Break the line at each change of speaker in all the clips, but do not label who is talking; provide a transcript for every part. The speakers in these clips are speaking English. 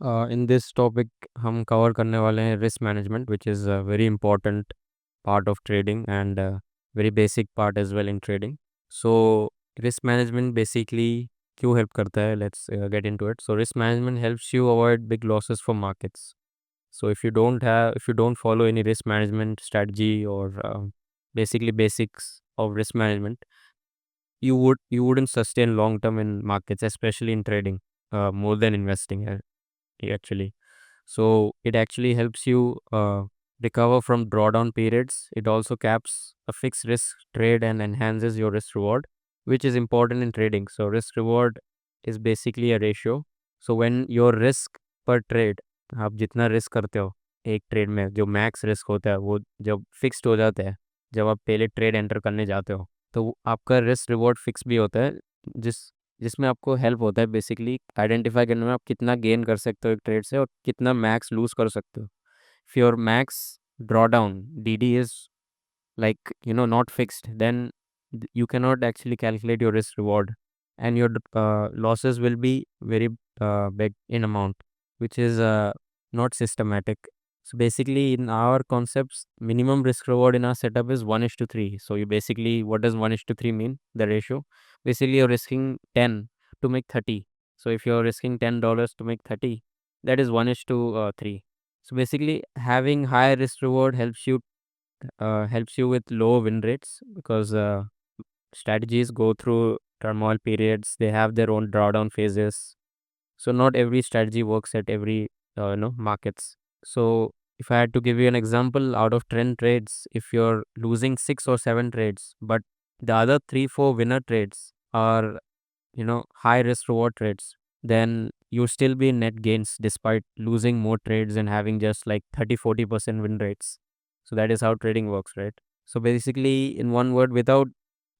In this topic हम cover करने वाले हैं risk management which is a very important part of trading and very basic part as well in trading. So risk management basically क्यों help करता है, let's get into it. So risk management helps you avoid big losses from markets. So if you don't follow any risk management strategy or basically basics of risk management, you wouldn't sustain long term in markets, especially in trading, more than investing actually. So it actually helps you recover from drawdown periods. It also caps a fixed risk trade and enhances your risk reward, which is important in trading. So risk reward is basically a ratio. So when your risk per trade, आप जितना risk करते हो एक trade में, जो max risk होता है वो जब फिक्स्ड हो जाता है, जब आप पहले ट्रेड एंटर करने जाते हो, तो आपका रिस्क रिवॉर्ड फिक्स भी होता है, जिस जिसमें आपको हेल्प होता है बेसिकली आइडेंटिफाई करने में आप कितना गेन कर सकते हो एक ट्रेड से और कितना मैक्स लूज कर सकते हो. If your max drawdown D is like not fixed, then you cannot actually calculate your risk reward, and your losses will be very big in amount, which is not systematic. So basically in our concepts, minimum risk reward in our setup is 1 is to 3. So you basically, what does 1 is to 3 mean, the ratio? Basically you're risking 10 to make 30. So if you're risking $10 to make 30, that is 1 is to 3. So basically having high risk reward helps you with low win rates, because strategies go through turmoil periods. They have their own drawdown phases. So not every strategy works at every markets. So if I had to give you an example, out of 10 trades, if you're losing 6 or 7 trades, but the other 3 4 winner trades are high risk reward trades, then you still be in net gains despite losing more trades and having just like 30-40% win rates. So that is how trading works, right? So basically, in one word, without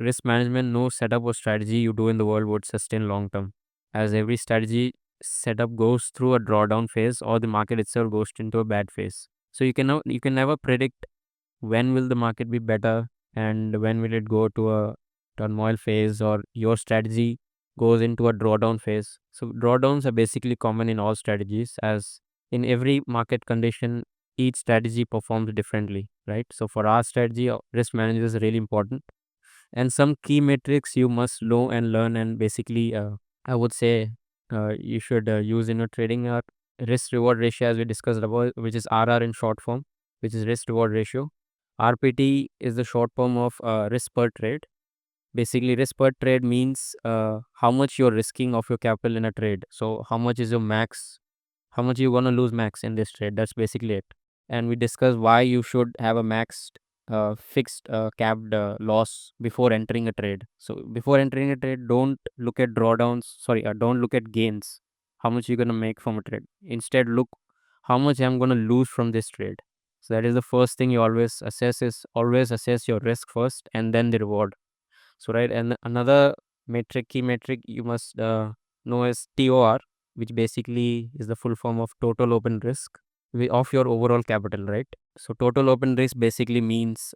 risk management, no setup or strategy you do in the world would sustain long term, as every strategy setup goes through a drawdown phase, or the market itself goes into a bad phase. So you can never predict when will the market be better and when will it go to a turmoil phase, or your strategy goes into a drawdown phase. So drawdowns are basically common in all strategies, as in every market condition each strategy performs differently, right? So for our strategy, risk management is really important, and some key metrics you must know and learn, and basically I would say you should use in your trading risk reward ratio, as we discussed above, which is RR in short form, which is risk reward ratio. RPT is the short form of risk per trade. Basically, risk per trade means how much you're risking of your capital in a trade. So how much is your max, how much you gonna lose max in this trade. That's basically it. And we discuss why you should have a maxed fixed capped loss before entering a trade. So before entering a trade, don't look at drawdowns, sorry, don't look at gains, how much you're gonna make from a trade. Instead, look how much I'm gonna lose from this trade. So that is the first thing you always assess, is always assess your risk first and then the reward. So right, and another key metric you must know is TOR, which basically is the full form of total open risk of your overall capital, right? So total open risk basically means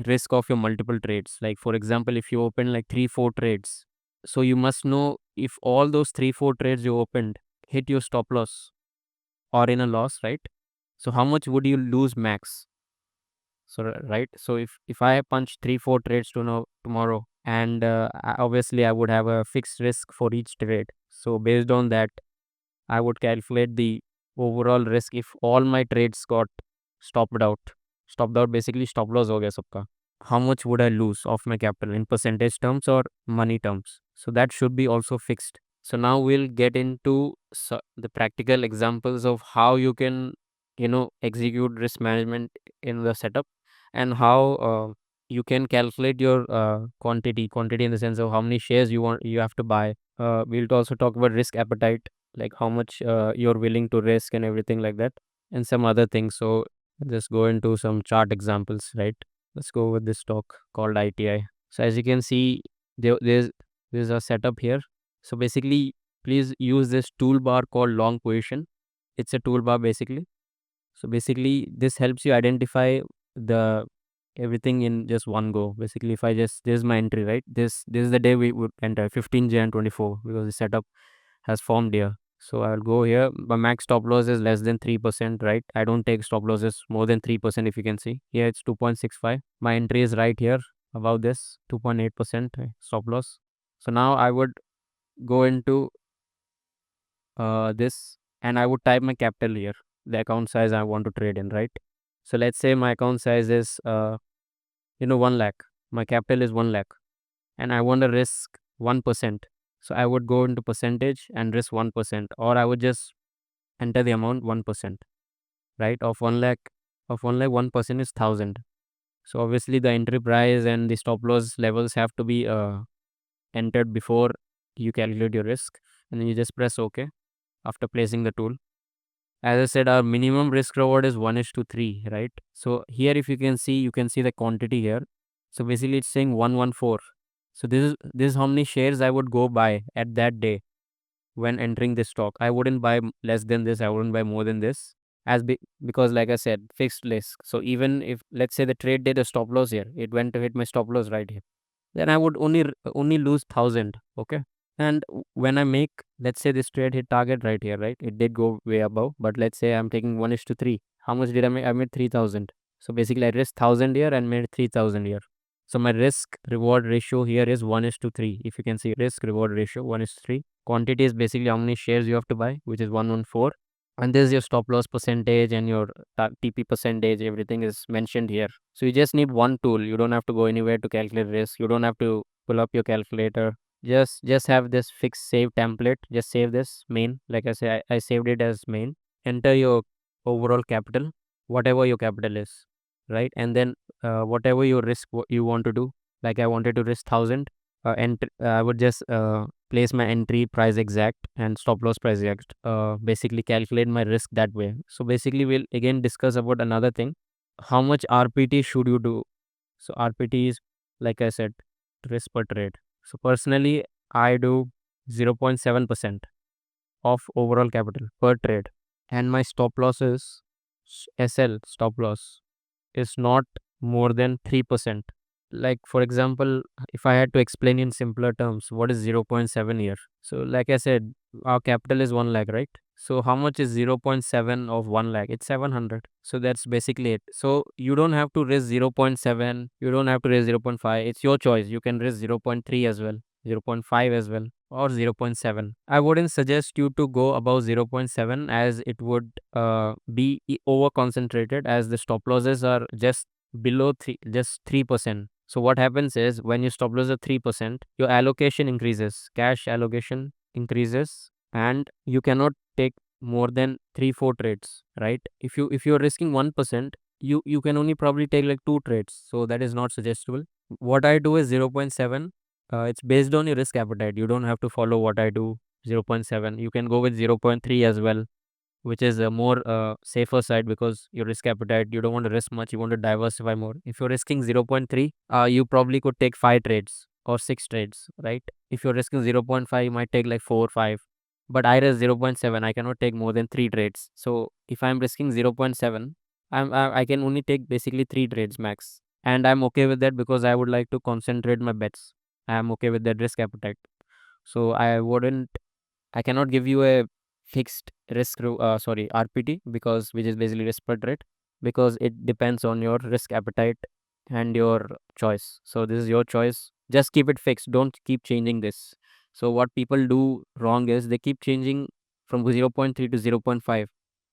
risk of your multiple trades. Like for example, if you open like 3 4 trades, so you must know if all those 3 4 trades you opened hit your stop loss or in a loss, right? So how much would you lose max? So right, so if I punch 3 4 trades to know tomorrow, and obviously I would have a fixed risk for each trade. So based on that, I would calculate the overall risk if all my trades got stopped out. Stopped out basically stop loss हो गया सबका. How much would I lose of my capital in percentage terms or money terms? So that should be also fixed. So now we'll get into the practical examples of how you can, execute risk management in the setup, and how you can calculate your quantity in the sense of how many shares you have to buy. We'll also talk about risk appetite, like how much you're willing to risk and everything like that, and some other things. So just go into some chart examples, right? Let's go with this talk called ITI. So as you can see, there's a setup here. So basically, please use this toolbar called long position. It's a toolbar basically. So basically, this helps you identify the everything in just one go. Basically, if I just, this is my entry, right? This is the day we would enter 15 Jan 24, because the setup has formed here. So I'll go here. My max stop loss is less than 3%, right? I don't take stop losses more than 3%. If you can see here, it's 2.65. My entry is right here above this 2.8% stop loss. So now I would go into this, and I would type my capital here, the account size I want to trade in, right? So let's say my account size is 1 lakh. My capital is 1 lakh, and I want to risk 1%. So I would go into percentage and risk 1%, or I would just enter the amount 1%, right? Of 1 lakh 1% is 1,000. So obviously the entry price and the stop loss levels have to be entered before you calculate your risk, and then you just press OK after placing the tool. As I said, our minimum risk reward is 1:3, right? So here, if you can see the quantity here. So basically it's saying 114. So this is how many shares I would go buy at that day when entering this stock. I wouldn't buy less than this. I wouldn't buy more than this, because like I said, fixed risk. So even if, let's say, the trade did a stop loss here, it went to hit my stop loss right here, then I would only lose 1,000. Okay. And when I make, let's say, this trade hit target right here, right? It did go way above, but let's say I'm taking 1:3. How much did I make? I made 3,000. So basically I risked 1,000 here and made 3,000 here. So my risk reward ratio here is 1:3. If you can see, risk reward ratio 1:3. Quantity is basically how many shares you have to buy, which is 114. And this is your stop loss percentage and your TP percentage. Everything is mentioned here. So you just need one tool. You don't have to go anywhere to calculate risk. You don't have to pull up your calculator. Just have this fixed save template. Just save this main. Like I say, I saved it as main. Enter your overall capital, whatever your capital is, right? And then whatever your risk you want to do. Like I wanted to risk 1,000, and I would just place my entry price exact and stop loss price exact. Basically calculate my risk that way. So basically we'll again discuss about another thing. How much RPT should you do? So RPT is, like I said, risk per trade. So personally, I do 0.7% of overall capital per trade, and my stop loss is SL stop loss is not more than 3%. Like for example, if I had to explain in simpler terms, what is 0.7 here? So like I said, our capital is 1 lakh, right? So how much is 0.7 of 1 lakh? It's 700. So that's basically it. So you don't have to raise 0.7, you don't have to raise 0.5. It's your choice. You can raise 0.3 as well, 0.5 as well, or 0.7. I wouldn't suggest you to go above 0.7, as it would be over concentrated, as the stop losses are just below 3%. So what happens is, when you stop loss at 3%, your allocation increases, cash allocation increases, and you cannot take more than 3-4 trades, right? If you're risking 1%, you can only probably take like 2 trades. So that is not suggestible. What I do is 0.7. It's based on your risk appetite. You don't have to follow what I do, 0.7. You can go with 0.3 as well, which is a more safer side, because your risk appetite, you don't want to risk much, you want to diversify more. If you're risking 0.3, you probably could take 5 trades or 6 trades, right? If you're risking 0.5, you might take like 4 or 5. But I risk 0.7, I cannot take more than 3 trades. So if I'm risking 0.7, I can only take basically 3 trades max, and I'm okay with that, because I would like to concentrate my bets. I'm okay with that risk appetite. So I cannot give you a fixed RPT, because which is basically risk per trade, because it depends on your risk appetite and your choice. So this is your choice. Just keep it fixed. Don't keep changing this. So what people do wrong is they keep changing from 0.3 to 0.5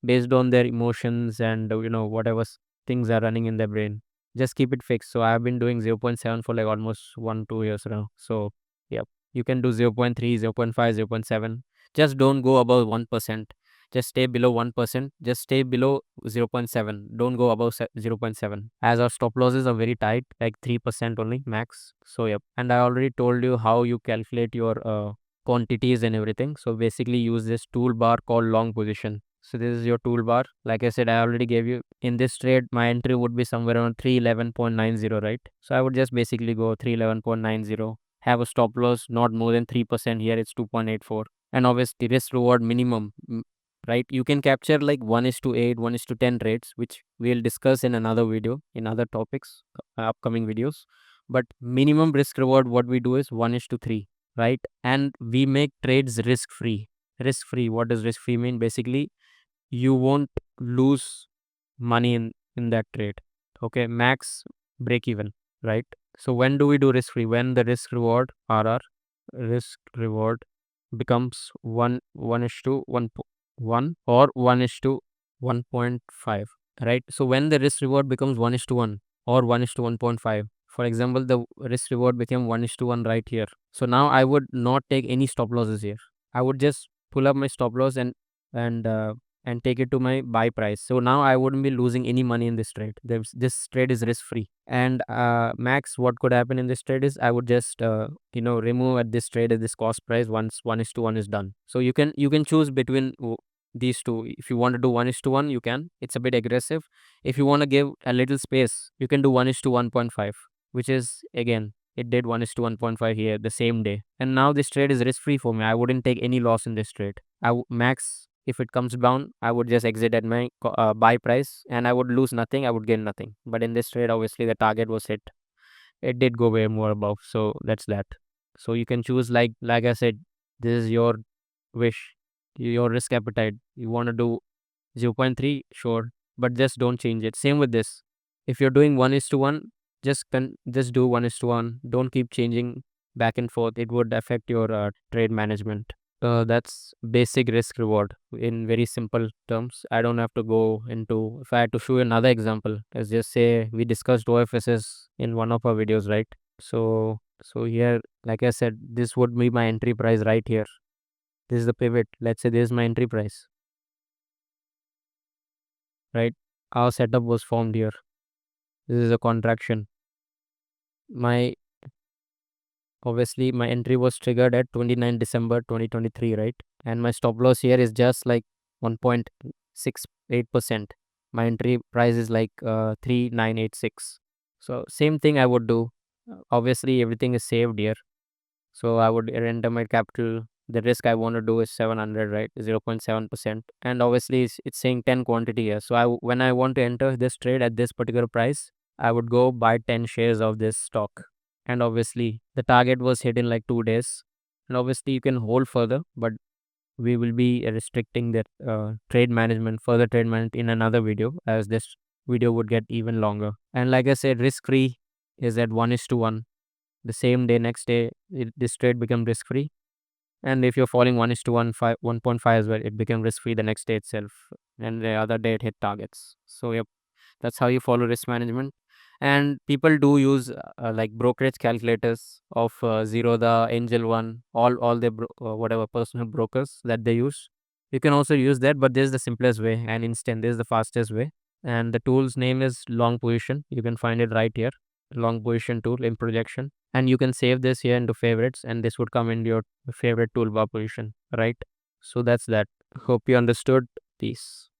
based on their emotions and whatever things are running in their brain. Just keep it fixed. So I've been doing 0.7 for like almost 1-2 years now. So yeah, you can do 0.3, 0.5, 0.7. Just don't go above 1%. Just stay below 1%. Just stay below 0.7. Don't go above 0.7, as our stop losses are very tight, like 3% only max. So yep. And I already told you how you calculate your quantities and everything. So basically use this toolbar called long position. So this is your toolbar. Like I said, I already gave you, in this trade my entry would be somewhere around 311.90, right? So I would just basically go 311.90, have a stop loss not more than 3%. Here it's 2.84. And obviously risk reward minimum, right? You can capture like 1:8, 1:10 rates, which we'll discuss in another video, in other topics, upcoming videos. But minimum risk reward, what we do is 1:3, right? And we make trades risk free. risk free. What does risk free mean? Basically, you won't lose money in that trade. Okay, max break even, right? So when do we do risk free? When the risk reward RR, risk reward becomes 1 or 1:1.5, right? So when the risk reward becomes 1:1 or 1:1.5, for example, the risk reward became 1:1 right here. So now I would not take any stop losses here. I would just pull up my stop loss and uh, and take it to my buy price. So now I wouldn't be losing any money in this trade. This trade is risk free. And max, what could happen in this trade is I would just remove at this trade at this cost price once 1:1 is done. So you can choose between these two. If you want to do 1:1, you can. It's a bit aggressive. If you want to give a little space, you can do 1:1.5, which is again, it did 1:1.5 here the same day. And now this trade is risk free for me. I wouldn't take any loss in this trade. Max, if it comes down, I would just exit at my buy price, and I would lose nothing. I would gain nothing. But in this trade, obviously, the target was hit. It did go way more above. So that's that. So you can choose, like I said, this is your wish, your risk appetite. You want to do 0.3, sure, but just don't change it. Same with this. If you're doing 1:1, just do 1:1. Don't keep changing back and forth. It would affect your trade management. That's basic risk reward in very simple terms. I don't have to go into. If I had to show you another example, let's just say we discussed OFSS in one of our videos, right? So here, like I said, this would be my entry price right here. This is the pivot. Let's say this is my entry price, right? Our setup was formed here. This is a contraction. My Obviously my entry was triggered at 29 December 2023, right? And my stop loss here is just like 1.68%. My entry price is like 3986. So same thing I would do. Obviously everything is saved here. So I would enter my capital. The risk I want to do is 700, right? 0.7%. And obviously it's saying 10 quantity here. So when I want to enter this trade at this particular price, I would go buy 10 shares of this stock. And obviously the target was hit in like 2 days. And obviously you can hold further, but we will be restricting that further trade management in another video, as this video would get even longer. And like I said, risk free is at 1:1. The same day, next day, this trade becomes risk free. And if you're falling 1:1.5 as well, it became risk free the next day itself. And the other day it hit targets. So yep, that's how you follow risk management. And people do use like brokerage calculators of Zerodha, Angel One, all the whatever personal brokers that they use. You can also use that, but this is the simplest way and instant. This is the fastest way. And the tool's name is long position. You can find it right here, long position tool in projection. And you can save this here into favorites, and this would come into your favorite toolbar position, right? So that's that. Hope you understood. Peace.